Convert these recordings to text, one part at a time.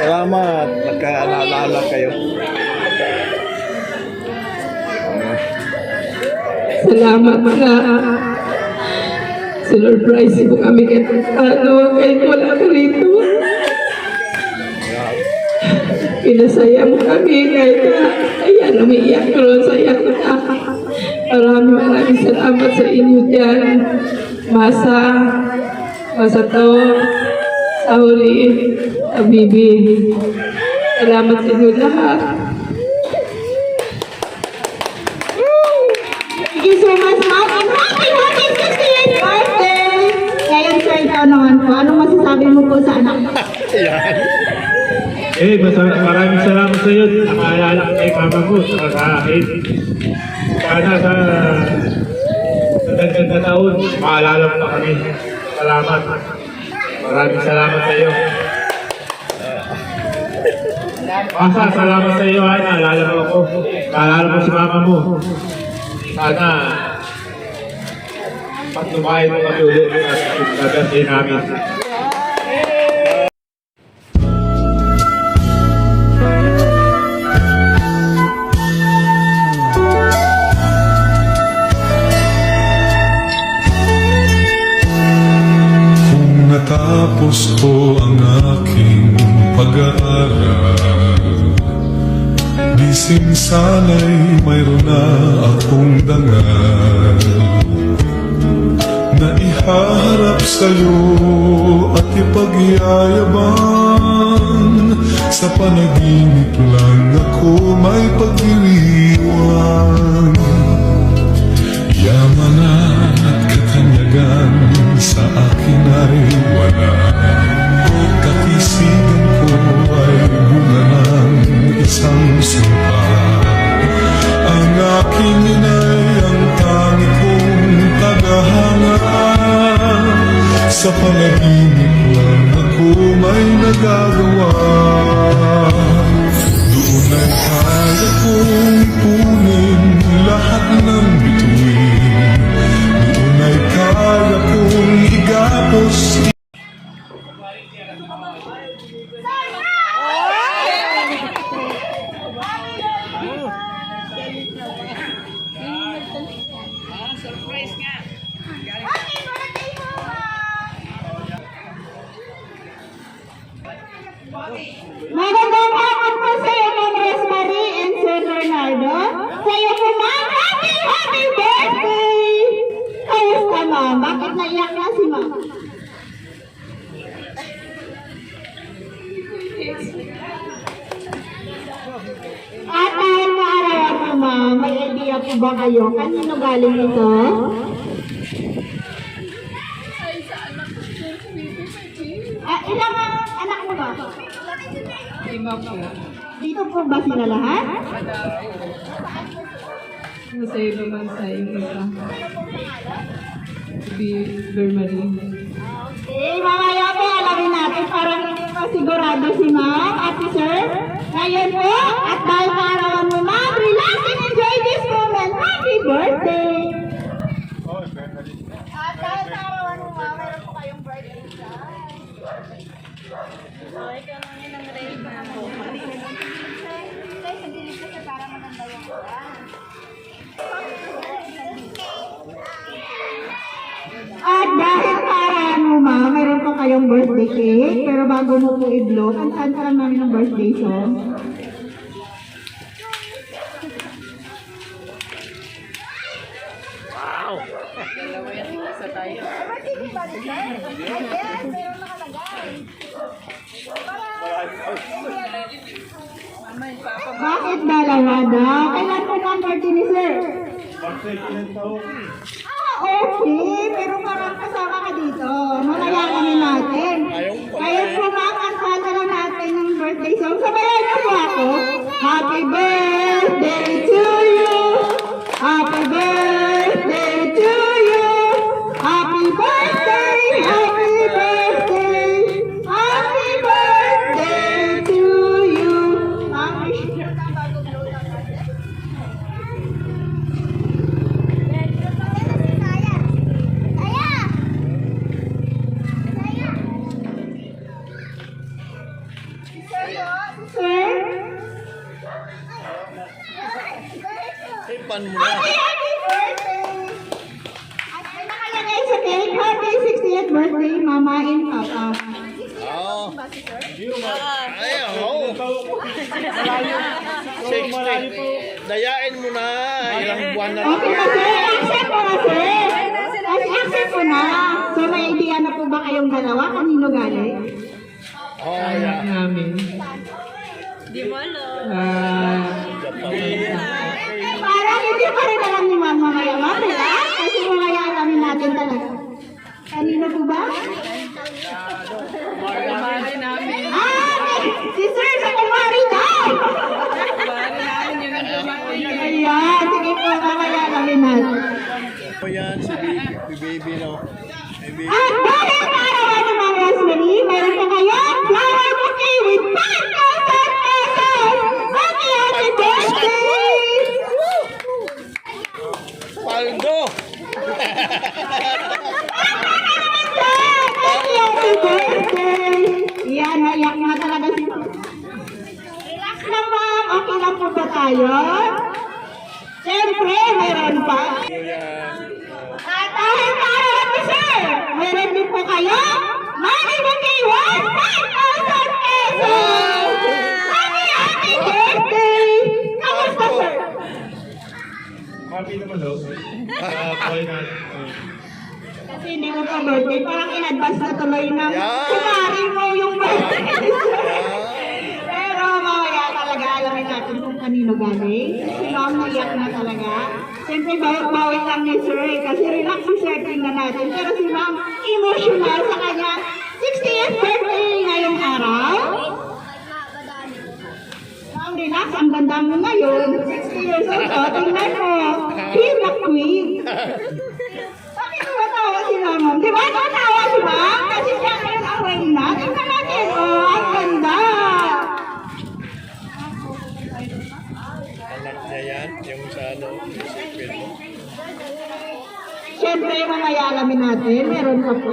Salamat. Nagkaalala kayo. Salamat na sinurprise mo kami kahit wala ka rito. Pinasaya mo kami kahit ayan, umiiyak pero saya ko na. Maraming salamat sa inyo dyan. Masa to, sa huli, sa bibi. Salamat sa inyo lahat. Thank you so much, Ma'am. And happy 68th birthday! Ngayon, sir, ikaw naman po. Anong masasabi mo po sa anak? Maraming salamat sa iyo. Nakaalala ka kay mama mo sa akin. Sana sa dagdag na taon, maalala mo pa kami. Salamat. Maraming salamat sa iyo. Masa, salamat sa iyo. Ay, naalala mo ako. Naalala mo si mama mo. Sana pag lumayan mo kami ulit at gagantay namin. Natapos ko ang aking pag-aaral, bising sana'y mayroon na akong dangal na ihaharap sa'yo at ipagyayabang. Sa panaginip lang ako may pagdiriwang, yamanan at katanyagan sa akin ay wala. Kakisigan ko ay bunga ng isang sumpa. Ang aking inay ang tangi kong tagahanga. Sa panaginip lang ako may nagagawa. Doon ay kaya kong punin lahat ng bituin. Doon ay kaya kong igapos. Surprise nga. Magandang hapon po sa iyo, Ma'am Rosemary and Sir Bernardo. Sa iyo po, Ma'am, happy birthday! Kamusta, Ma'am? Bakit naiyak na si Ma'am? At dahil maarawan mo, Ma'am, may idea po ba kayo? Kanino galing ito? Ilang anak mo ba? 5 po. Dito po ba sila lahat? Nasa ibang bansa yung isa. Bermari. Okay, mamaya po alamin natin para hindi pa sigurado si Ma'am at si Sir. Ngayon po, at dahil kaarawan mo, Ma'am, relax and enjoy this moment. Happy birthday! At dahil kaarawan mo, Ma'am, meron po kayong birthday siya. Ikaw na yun ang rave na mo. Sa dilig kasi para maganda yung At dahil kaarawan mo, Ma'am, meron po kayong birthday cake. Pero bago mo po i-blow, kantaan ka lang namin ng birthday song. Dalawa yan, isa tayo. Bakit dalawa daw? Kailan po ang birthday ni Sir? Okay. Pero parang kasama ka dito. Mamaya kami natin. Kaya po makantahan na lang natin ng birthday song. Sabayan niyo po ako. Happy birthday to you. Happy birthday to you. Happy birthday. Happy birthday. Happy birthday to you. Mami, sure na bago blow lang natin. Takpan mo na. Happy birthday! At may nakalagay sa cake, happy 60th birthday, Mama and Papa. Oo. Ay, oo. 60. Dayain mo na. Ilang buwan na. Okay na sir, accept po na sir. Accept po na. So may idea na po ba kayong dalawa? Kanino galing? Oo, Anak namin. Parang hindi pa rin alam ni Mama Mayaman, relax. Kasi mamaya alamin natin talaga. Kanino po ba? Si Sir sa kumari daw! Ayan, sige po, mamaya alamin natin. O yan, si baby, no? Baby. At dahil kaarawan ng mga Rosemary, meron po kayo flower bouquet with 5,000 pesos! Happy birthday! Paldo! Happy birthday! Yan, naiyak nga talaga si Relax lang ma'am, okay lang po ba tayo? Siyempre, meron pa. At dahil kaarawan mo sir, meron din po kayo money bouquet worth 5,000 pesos! Happy birthday! Kamusta sir? Happy naman daw. Boy na. Kasi hindi mo pa birthday, parang in-advance na tuloy ng Yeah. kumari mo yung birthday. Pero mamaya talaga alamin natin kung kanino galing. Si Ma'am naiyak na talaga. Siyempre bawit lang ni Sir kasi relax si Sir tingnan natin. Pero si Ma'am emotional sa kanya 60th birthday ngayong araw. Ma'am relax, ang ganda mo ngayon. 60 years old, o tingnan mo. Queen na queen. Bakit tumatawa si Ma'am? Di ba tumatawa si Ma'am? Kasi siya ngayon ang reyna. Tingnan natin, ang ganda. Anak niya yan, yung sa ano, isipin mo. Siyempre, mamaya alamin natin. Meron pa po.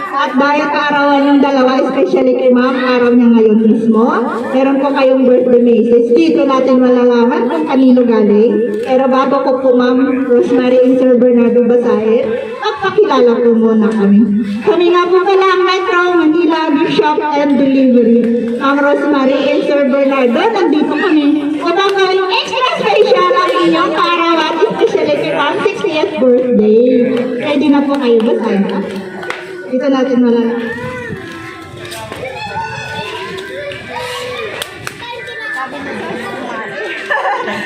At dahil kaarawan yung dalawa, especially kay Ma'am, araw niya ngayon mismo, meron po kayong birthday message. Dito natin malalaman kung kanino galing. Pero bago ko po Ma'am Rosemary and Sir Bernardo basahin, magpakilala po muna kami. Kami nga po pala ang Metro Manila Gift Shop and Delivery. Ma'am Rosemary and Sir Bernardo, nandito kami upang gawing extra special ang inyong kaarawan, especially kay Ma'am 60th birthday. Ready na po kayo basahin ka? Dito natin malalaman.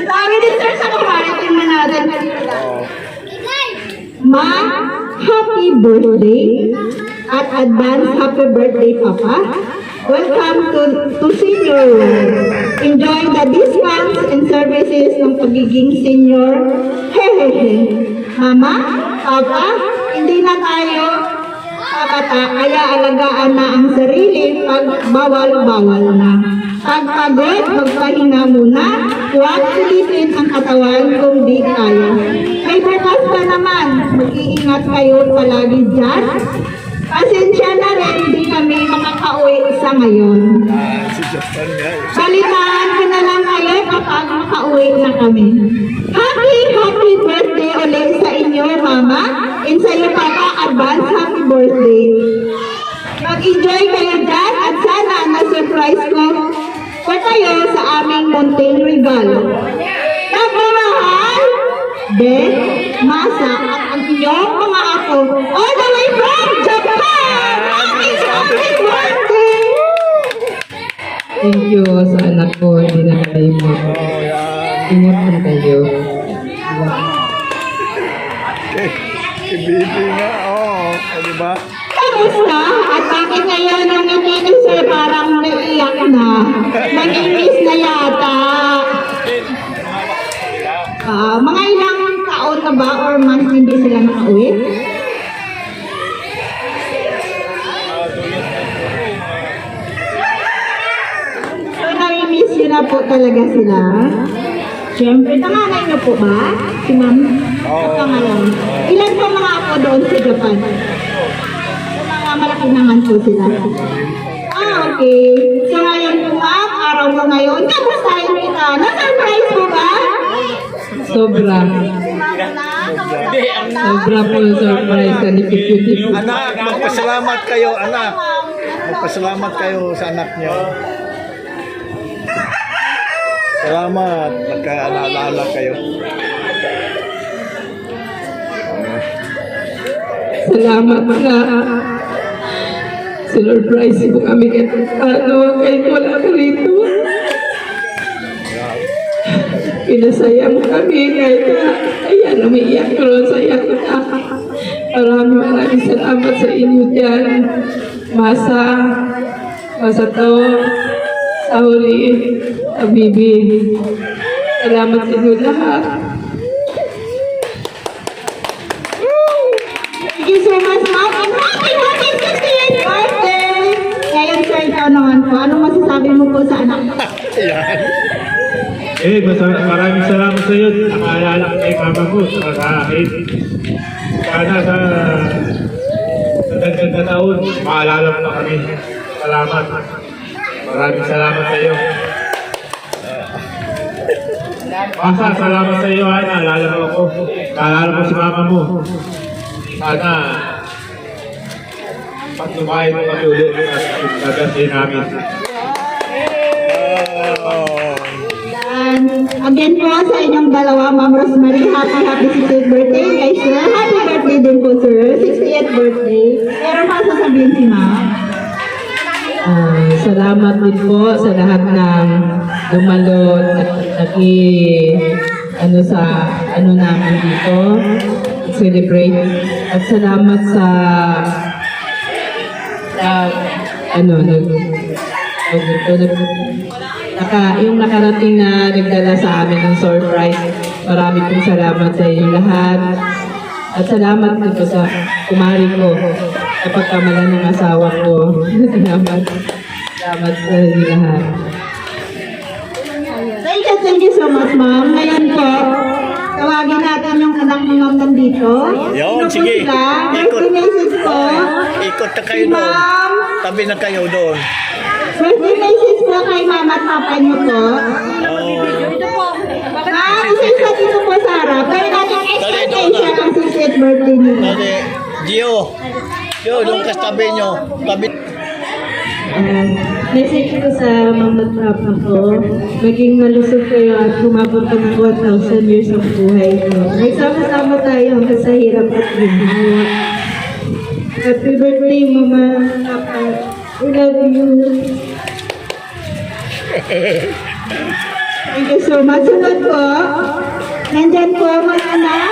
Sabi din sir sa kumari, tingnan natin. Ma, happy birthday. At advance happy birthday, Papa. Welcome to senior. Enjoy the discounts and services ng pagiging senior. Hehehe. Mama, Papa, hindi na tayo kabata, kaya alagaan na ang sarili pag bawal-bawal na. Pag pagod, magpahinga muna, huwag ulitin ang katawan kung di kaya. May bukas pa naman, mag-iingat kayo palagi dyan. Pasensya na rin, hindi kami makakauwi sa ngayon. Si Justin nga. Balitaan ko na lang kayo kapag makauwi na kami. Happy birthday ulit sa inyo, Mama. And sa iyo, Papa, advance happy birthday. Mag-enjoy kayo dyan at sana na-surprise ko kayo sa aming munting regalo. Nagmamahal, Beth, Masa, at ang inyong mga apo all the way from Japan! Happy birthday! Thank you sa anak ko. Hindi na kayo mo. Oh, yan. Ingat kayo. Si baby nga, oo. Oh, di ba? Kamusta? At bakit ngayon ang ngiti ni Sir parang naiiyak na? Nag-inis na yata. Mga ilang taon na ba or months hindi sila nakauwi? So, nami-miss yun na po talaga sila. Siyempre, nanganay niyo po ba? Si Ma'am? Oo. Pangalan. Ilan po mga ako doon sa Japan? Mga malaki naman po sila. Okay. So ngayon po Ma'am, araw mo ngayon. Kamustahin kita. Na-surprise mo ba? Sobra. Sobra po yung surprise ka ni Picuti. Anak, magpasalamat kayo, anak. Magpasalamat kayo sa anak niyo. Salamat, nagkaalala kayo. Salamat na sinurprise mo kami kahit wala ka rito. Pinasaya mo kami kahit ayan, umiiyak pero saya ko na. Maraming salamat sa inyo dyan. Masa to, Sauri, Abibi. Salamat sa inyo lahat. Thank you so much, Mom. And happy 50th birthday! Ngayon, sir, ikaw naman po. Anong masasabi mo po sa anak mo? Ayan. Maraming salamat sa iyo. Nakaalala ko kay mama mo sa akin. Sana sa dagdag na taon, maalala mo na kami. Salamat. Maraming salamat sa iyo. Asa, salamat sa iyo. Ay, naalala mo ako. Naalala mo si mama mo. Sana pag lumayan mo kami ulit at gagantiin namin. And again po sa inyong dalawa, Ma'am Rosemary, happy 60th birthday kay sir. Happy birthday din po, sir. 60th birthday. Pero masasabihin si Ma'am. Salamat din po sa lahat ng dumalot at namin dito, celebrate. At salamat sa yung nakarating na nagdala sa amin ng surprise. Maraming pong salamat sa inyo lahat. At salamat din po sa kumari ko sa pagkamalan ng asawa ko. Salamat. Salamat sa inyo lahat. Thank you so much, Ma'am. Ngayon po, tawagin natin yung anak ng Ma'am nandito. Yun, Sino po sige. sila? Ikot. Birthday message po. Ikot na kayo Si doon. Ma'am. Tabi na kayo doon. Birthday message po kay Mama at Papa niyo po. Ma'am, isa dito po sa harap. Kaya natin expectation ang 60th birthday niyo. Dali, Gio. Gio, doon ka sa tabi nyo. Tabi. Message ko sa mama at papa ko, maging malusog kayo at humabot pa ng 1,000 years ang buhay ko. Nagsama-sama tayo hanggang sa hirap at ginhawa. Happy birthday, mama at papa. We love you. Thank you so much. Sunod po, nandyan po mga anak.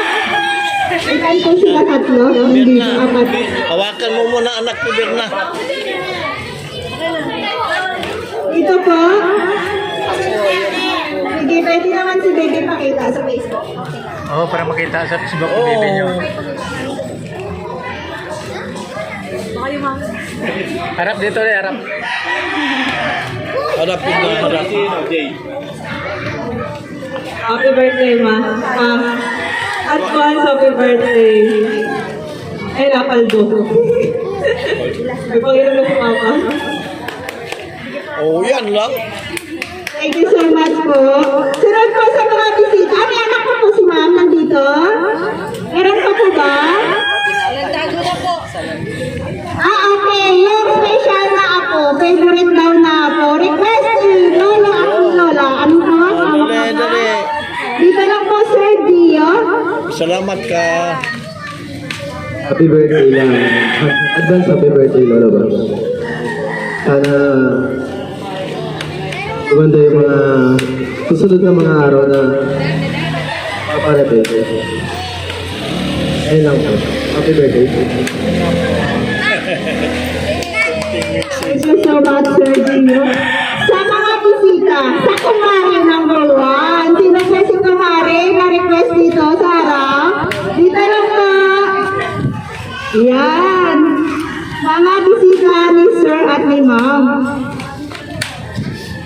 Ilan po sila tatlo? Hindi, Birna, apat. hawakan mo muna anak ko, Birna. Ito po. Sige, pwede naman si Baby pakita sa Facebook. Oo, para makita sa Facebook ng baby niyo. Harap dito rin, harap. Harapin na, harap. Happy birthday, ma. Advance happy birthday. Eh, napaldo. May pangilan na si mama. Oh, yan lang. Thank you so much po. Sunod po sa mga bisita. May anak ko po si Ma'am nandito. Meron pa po ba? Okay. Yung special na ako, favorite daw na ako. Request si Lola at ni Lola. Ano po? Dali, dali. Dito lang po, Sir Dio. Salamat ka. Happy birthday lang. Advance happy birthday, Lola ba? Sana gumanda yung mga susunod na mga araw na paparating. Ayun lang po. Happy birthday. Thank you so much, Sir Dio. Sa mga bisita, sa kumari number 1. Sino po si kumari na request dito sa harap? Dito lang po. Yan. Mga bisita ni Sir at ni Ma'am.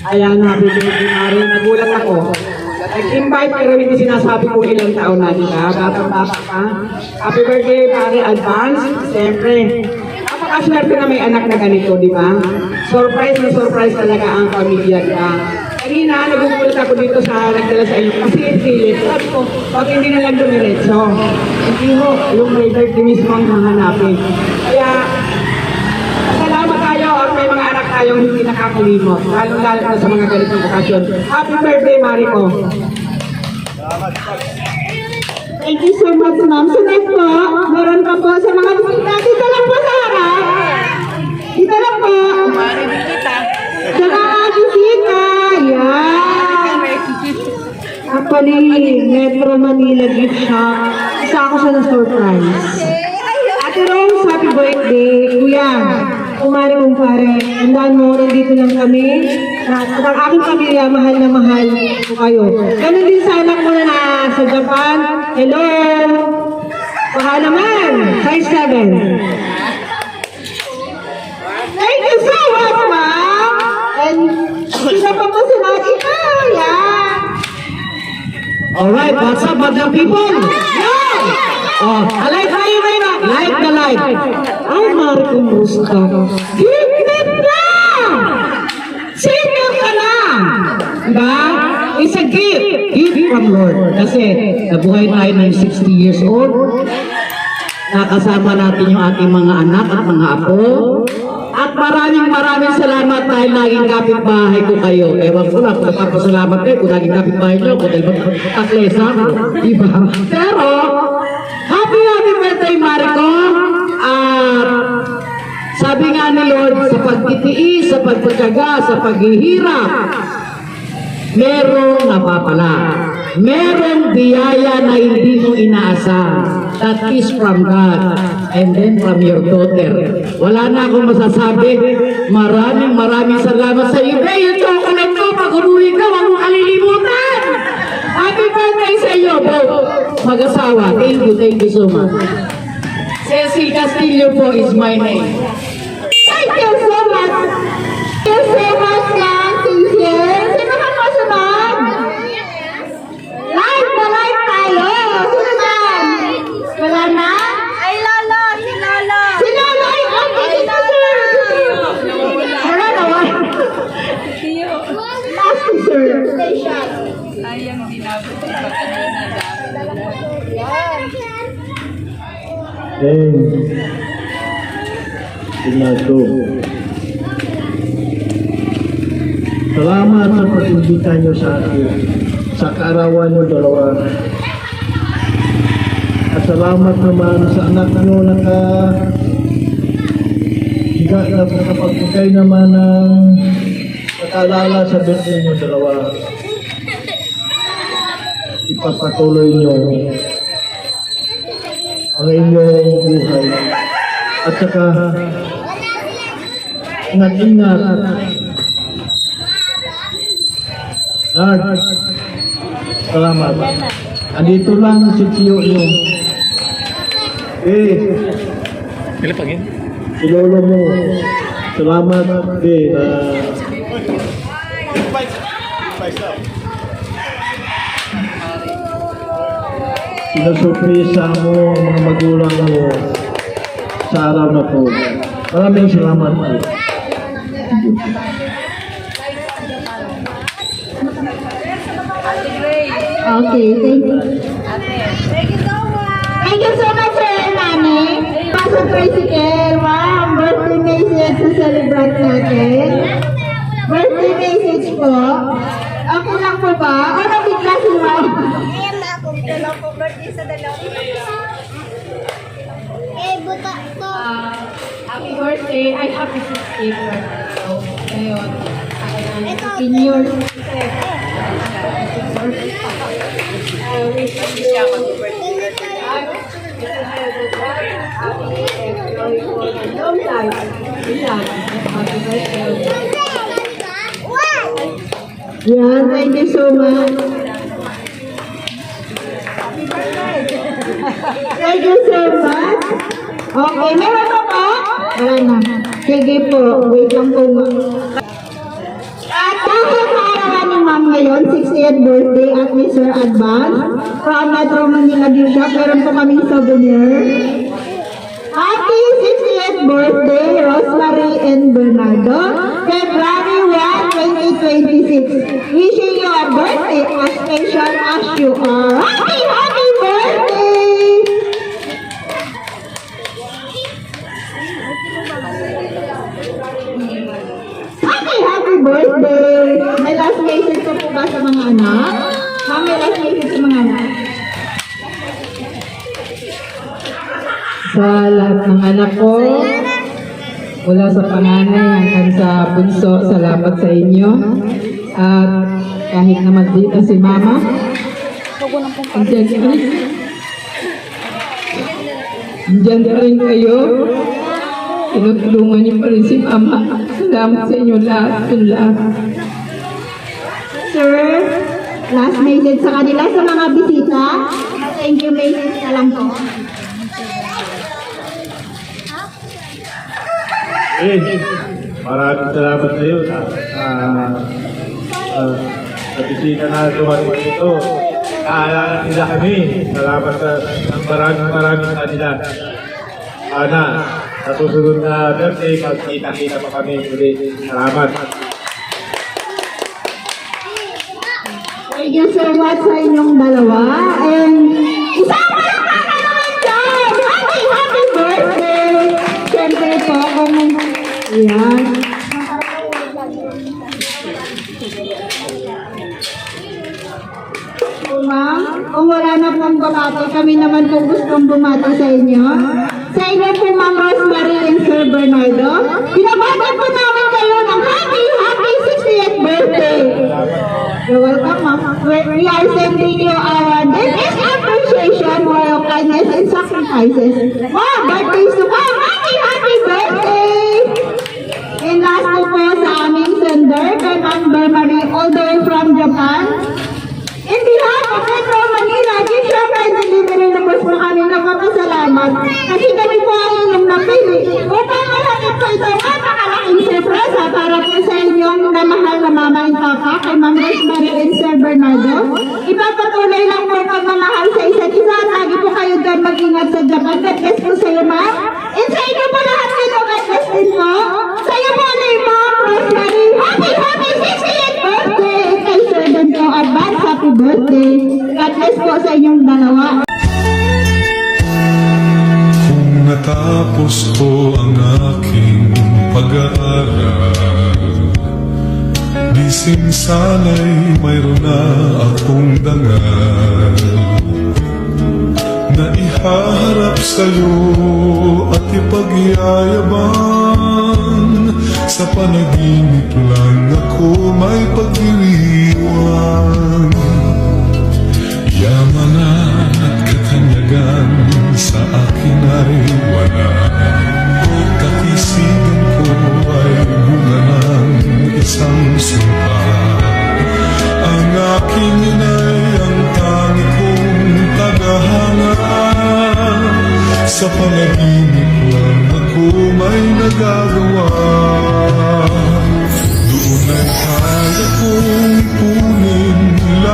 Ayan, happy birthday, Mari. Nagulat ako. Nag-invite pero hindi sinasabi kung ilang taon na nila. Bata-bata pa. Happy birthday, Mari. Advance. Siyempre. napakaswerte na may anak na ganito, di ba? Surprise na surprise talaga ang pamilya ka. Kanina, nagugulat ako dito sa nagdala sa inyo kasi pilit. Sabi ko, pag hindi na lang dumiretso, hindi mo, yung may birthday mismo ang hahanapin. Kaya, salamat tayo at may mga anak tayong hindi nakakalimot. Lalo-lalo na sa mga ganitong okasyon. Happy birthday, Mariko! Thank you so much, ma'am. Sunod po, meron pa po sa mga bisita. Dito lang po sa harap. Dito lang po. Sa mga bisita. Yan. Actually, Metro Manila gift shop. Isa ako siya na surprise. Ate Rose, happy birthday. Kuya, kumari mong pare. Tandaan mo, nandito lang kami. At ang aking pamilya, mahal na mahal ko kayo. Ganun din sa anak mo na nasa Japan. Hello! Baka naman, size 7. Thank you so much, ma'am! And sino pa po si Ma'am Ika? Yan! Alright, what's up, madam people? Oh, alive kayo right now. Like the live. Ay, Marco Musta. Higit na! Sino ka na? Diba? It's a gift. Gift from Lord. Kasi nabuhay tayo ng 60 years old. Nakasama natin yung ating mga anak at mga apo. At maraming salamat dahil laging kapitbahay ko kayo. Ewan ko lang kung napapasalamat kayo kung laging kapitbahay nyo. Kung dahil magkaklesa ko. Diba? Pero, happy birthday, Mariko. At sabi nga ni Lord, sa pagtitiis, sa pagpagkaga, sa paghihirap, merong napapala. Merong biyaya na hindi mo inaasam. That is from God. And then from your daughter. Wala na akong masasabi. Maraming salamat sa iyo. Yung chocolate ko, pag uruwi ka, huwag mo kalilimutan. Happy birthday sa iyo, mag-asawa. Thank you so much. Cecil Castillo po is my name. Thank you so much. Thank you so much, ma'am. Sincere. Sino ka po sunod? Live na live tayo. Sino ma'am? Wala na? Ay, Lolo! Si Lolo! Si Lolo! Okay, sino sir? Wala na, wala. Last sir. Sayang dinabot sa kanina Pinado. Salamat sa pag-imbita nyo sa akin. Sa kaarawan nyo dalawa. At salamat naman sa anak nyo na nakapagbigay naman ng nakaalala sa birthday nyo dalawa. Ipapatuloy nyo ang inyong buhay. At saka ingat-ingat. Lord, salamat. Andito lang si Tiyo nyo. Si Lolo mo. Salamat. Sinusurpresa mo ang mga magulang mo sa araw na po. Maraming salamat po. Okay, thank you. Thank you so much! Thank you so much, sir, Nani. Pasok tricycle. Wow, birthday message sa celebrate natin. Birthday message po. Okay lang po ba? O nabigla si ma'am? Ayan na ako. Dalaw po birthday sa dalaw. Buta ko. Happy birthday. Ay, happy 60th birthday. So, ngayon, Ito. Senior. long life. Yan. Happy birthday. Yan, thank you so much. Thank you so much. Okay, meron pa po? Wala na. Sige po, wait lang po. At dahil sa arawan ni ma'am ngayon, 60th birthday at Mr. Advance, from Metro Manila Gift Shop, meron po kaming souvenir. Happy 60th birthday, Rosemary and Bernardo, February 1, 2026. Wishing you a birthday as special as you are. Happy, happy birthday! Happy, happy birthday! May last message ko po ba sa mga anak? Ma'am, may last message sa mga anak? Sa lahat ng anak ko, mula sa panganay hanggang sa bunso, salamat sa inyo. At kahit naman dito si Mama, andyan pa rin kayo. Tinutulungan niyo pa rin si Mama. Salamat sa inyo lahat. Yung lahat. Sir, last message sa kanila sa mga bisita. Thank you message na lang po. Maraming salamat sa iyo sa bisita na dumating dito. Naalala nila kami. Salamat ng maraming kanila. Sana, sa susunod na birthday, magkita-kita pa kami muli. Salamat. Thank you so much sa inyong dalawa. And isang palakpakan naman dyan! Happy, happy birthday! Siyempre po, yan. Ma'am, kung wala na pong bumati, kami naman kung gustong bumati sa inyo. Sa inyo po, Ma'am Rosemary and Sir Bernardo, binabati po namin kayo ng happy, happy 60th birthday! You're welcome, Ma'am. We are sending you our deepest appreciation for your kindness and sacrifices. Wow, birthdays to come! Happy, happy birthday! And last po sa aming sender, kay Ma'am Bermarie, all the way from Japan. In behalf of Metro Manila, gift shop and delivery na po kami nagpapasalamat kasi kami po ang inyong napili upang mahatid po ito napakalaking surpresa para po sa inyong namahal na mama and papa kay Ma'am Rosemary and Sir Bernardo. Ipapatuloy lang po ang pagmamahal sa isa't isa. Lagi po kayo doon mag-ingat sa Japan. God bless po sa iyo, Ma'am. And sa inyo po lahat kayo, God bless din po. Sa iyo po na yung Ma'am Rosemary. Happy, happy 60th birthday! Kay Sir din po, advance happy birthday. God bless po sa inyong dalawa. Kung natapos ko ang aking pag-aaral, di sana'y mayroon na akong dangal na ihaharap sa'yo at ipagyayabang. Sa panaginip lang ako may pag-iriwan. Yamanan at katanyagan sa akin ay wala. Kakisigan ko ay bunga ng isang sumpa. Ang aking inay ang tangi kong tagahanga. Sa panaginip lang ako may nagagawa. Doon ay kaya kong ipunin lahat.